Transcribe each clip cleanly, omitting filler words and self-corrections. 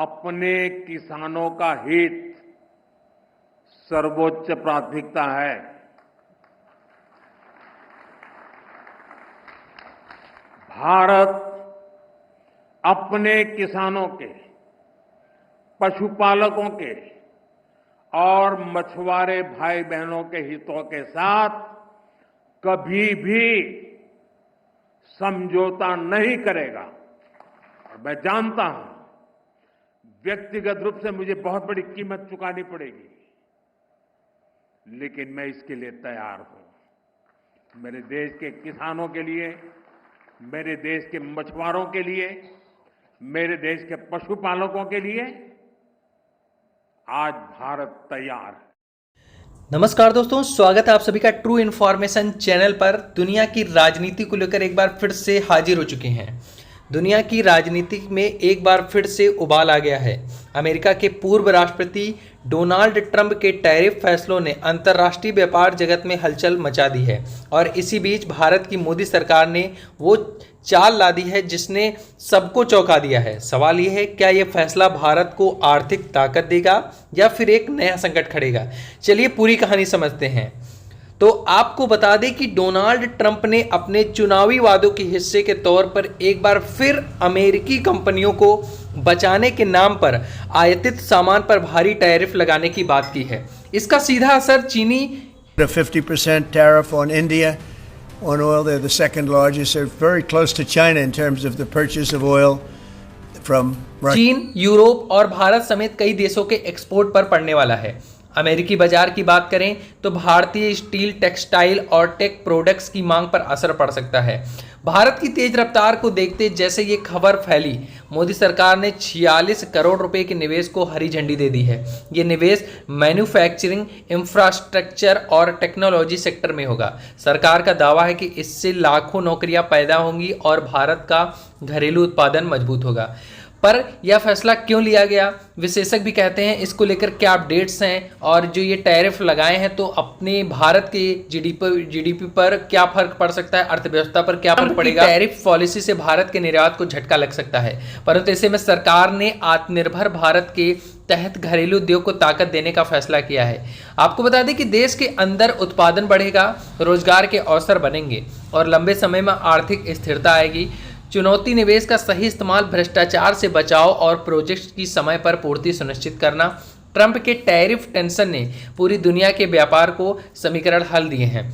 अपने किसानों का हित सर्वोच्च प्राथमिकता है। भारत अपने किसानों के, पशुपालकों के और मछुआरे भाई बहनों के हितों के साथ कभी भी समझौता नहीं करेगा। और मैं जानता हूं व्यक्तिगत रूप से मुझे बहुत बड़ी कीमत चुकानी पड़ेगी, लेकिन मैं इसके लिए तैयार हूं। मेरे देश के किसानों के लिए, मेरे देश के मछुआरों के लिए, मेरे देश के पशुपालकों के लिए आज भारत तैयार है। नमस्कार दोस्तों, स्वागत है आप सभी का ट्रू इन्फॉर्मेशन चैनल पर। दुनिया की राजनीति को लेकर एक बार फिर से हाजिर हो चुके हैं। दुनिया की राजनीति में एक बार फिर से उबाल आ गया है। अमेरिका के पूर्व राष्ट्रपति डोनाल्ड ट्रंप के टैरिफ फैसलों ने अंतर्राष्ट्रीय व्यापार जगत में हलचल मचा दी है और इसी बीच भारत की मोदी सरकार ने वो चाल ला दी है जिसने सबको चौंका दिया है। सवाल ये है, क्या ये फैसला भारत को आर्थिक ताकत देगा या फिर एक नया संकट खड़ेगा? चलिए पूरी कहानी समझते हैं। तो आपको बता दें कि डोनाल्ड ट्रंप ने अपने चुनावी वादों के हिस्से के तौर पर एक बार फिर अमेरिकी कंपनियों को बचाने के नाम पर आयातित सामान पर भारी टैरिफ लगाने की बात की है। इसका सीधा असर चीनी 50% tariff on India on oil. They're the second largest. They're very close to China in terms of the purchase of oil from Russia. चीन, यूरोप और भारत समेत कई देशों के एक्सपोर्ट पर पड़ने वाला है। अमेरिकी बाजार की बात करें तो भारतीय स्टील, टेक्सटाइल और टेक प्रोडक्ट्स की मांग पर असर पड़ सकता है। भारत की तेज रफ्तार को देखते जैसे ये खबर फैली, मोदी सरकार ने 46 करोड़ रुपए के निवेश को हरी झंडी दे दी है। ये निवेश मैन्युफैक्चरिंग, इंफ्रास्ट्रक्चर और टेक्नोलॉजी सेक्टर में होगा। सरकार का दावा है कि इससे लाखों नौकरियां पैदा होंगी और भारत का घरेलू उत्पादन मजबूत होगा। पर यह फैसला क्यों लिया गया? विशेषज्ञ भी कहते हैं इसको लेकर क्या अपडेट्स हैं और जो ये टैरिफ लगाए हैं तो अपने भारत के जीडीपी पर क्या फर्क पड़ सकता है, अर्थव्यवस्था पर क्या फर्क पड़ेगा? टैरिफ पॉलिसी से भारत के निर्यात को झटका लग सकता है, परंतु ऐसे में सरकार ने आत्मनिर्भर भारत के तहत घरेलू उद्योग को ताकत देने का फैसला किया है। आपको बता दें कि देश के अंदर उत्पादन बढ़ेगा, रोजगार के अवसर बनेंगे और लंबे समय में आर्थिक स्थिरता आएगी। चुनौती निवेश का सही इस्तेमाल, भ्रष्टाचार से बचाव और प्रोजेक्ट की समय पर पूर्ति सुनिश्चित करना। ट्रंप के टैरिफ टेंशन ने पूरी दुनिया के व्यापार को समीकरण हल दिए हैं।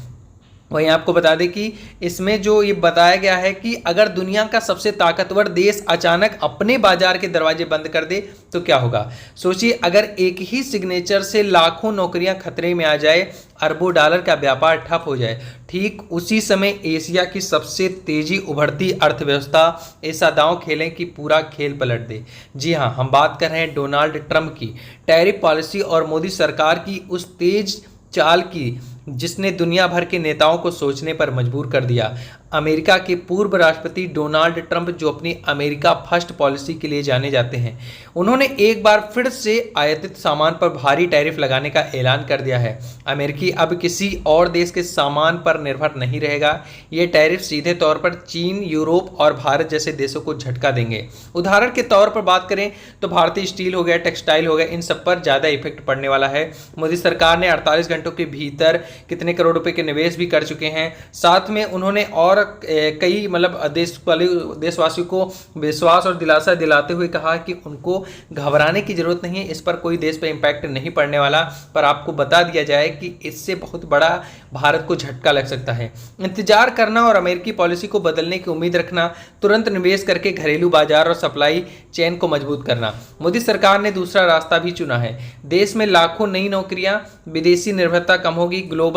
वहीं आपको बता दें कि इसमें जो ये बताया गया है कि अगर दुनिया का सबसे ताकतवर देश अचानक अपने बाजार के दरवाजे बंद कर दे तो क्या होगा? सोचिए, अगर एक ही सिग्नेचर से लाखों नौकरियां खतरे में आ जाए, अरबों डॉलर का व्यापार ठप हो जाए। ठीक उसी समय एशिया की सबसे तेजी उभरती अर्थव्यवस्था ऐसा दांव खेलें कि पूरा खेल पलट दे। जी हाँ, हम बात कर रहे हैं डोनाल्ड ट्रंप की टैरिफ पॉलिसी और मोदी सरकार की उस तेज चाल की जिसने दुनिया भर के नेताओं को सोचने पर मजबूर कर दिया। अमेरिका के पूर्व राष्ट्रपति डोनाल्ड ट्रंप, जो अपनी अमेरिका फर्स्ट पॉलिसी के लिए जाने जाते हैं, उन्होंने एक बार फिर से आयातित सामान पर भारी टैरिफ लगाने का ऐलान कर दिया है। अमेरिकी अब किसी और देश के सामान पर निर्भर नहीं रहेगा। ये टैरिफ सीधे तौर पर चीन, यूरोप और भारत जैसे देशों को झटका देंगे। उदाहरण के तौर पर बात करें तो भारतीय स्टील हो गया, टेक्सटाइल हो गया, इन सब पर ज़्यादा इफेक्ट पड़ने वाला है। मोदी सरकार ने 48 घंटों के भीतर कितने करोड़ रुपए के निवेश भी कर चुके हैं। साथ में उन्होंने और कई देशवासियों को विश्वास और दिलासा दिलाते हुए कहा कि उनको घबराने की जरूरत नहीं है, इस पर कोई देश पर इम्पैक्ट नहीं पड़ने वाला। पर आपको बता दिया जाए कि इससे बहुत बड़ा भारत को झटका लग सकता है। इंतजार करना और अमेरिकी पॉलिसी को बदलने की उम्मीद रखना, तुरंत निवेश करके घरेलू बाजार और सप्लाई चेन को मजबूत करना। मोदी सरकार ने दूसरा रास्ता भी चुना है। देश में लाखों नई नौकरियां, विदेशी निर्भरता कम होगी, ग्लोबल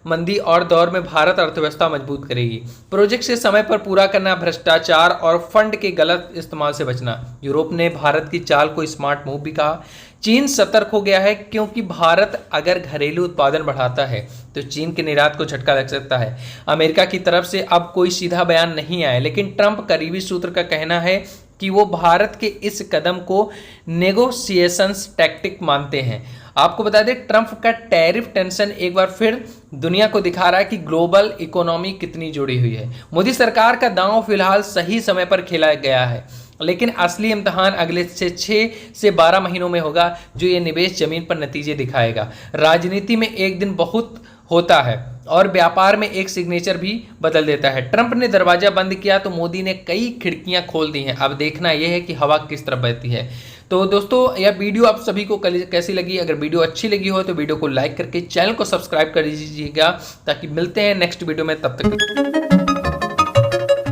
मंदी और दौर में भारत अर्थव्यवस्था मजबूत करेगी। प्रोजेक्ट से समय पर पूरा करना, भ्रष्टाचार और फंड के गलत इस्तेमाल से बचना। यूरोप ने भारत की चाल को स्मार्ट मूव भी कहा। चीन सतर्क हो गया है क्योंकि भारत अगर घरेलू उत्पादन बढ़ाता है तो चीन के निर्यात को झटका लग सकता है। अमेरिका की तरफ से अब कोई सीधा बयान नहीं आया, लेकिन ट्रंप करीबी सूत्र का कहना है कि वो भारत के इस कदम को नेगोशिएशंस टैक्टिक मानते हैं। आपको बता दें, ट्रंप का टैरिफ टेंशन एक बार फिर दुनिया को दिखा रहा है कि ग्लोबल इकोनॉमी कितनी जुड़ी हुई है। मोदी सरकार का दांव फिलहाल सही समय पर खेला गया है। लेकिन असली इम्तहान अगले 6 से 12 महीनों में होगा, जो ये निवेश जमीन पर नतीजे दिखाएगा। राजनीति में एक दिन बहुत होता है और व्यापार में एक सिग्नेचर भी बदल देता है। ट्रंप ने दरवाजा बंद किया तो मोदी ने कई खिड़कियां खोल दी हैं। अब देखना यह है कि हवा किस तरफ बहती है। तो दोस्तों, यह वीडियो आप सभी को कैसी लगी? अगर वीडियो अच्छी लगी हो तो वीडियो को लाइक करके चैनल को सब्सक्राइब कर दीजिएगा, ताकि मिलते हैं नेक्स्ट वीडियो में। तब तक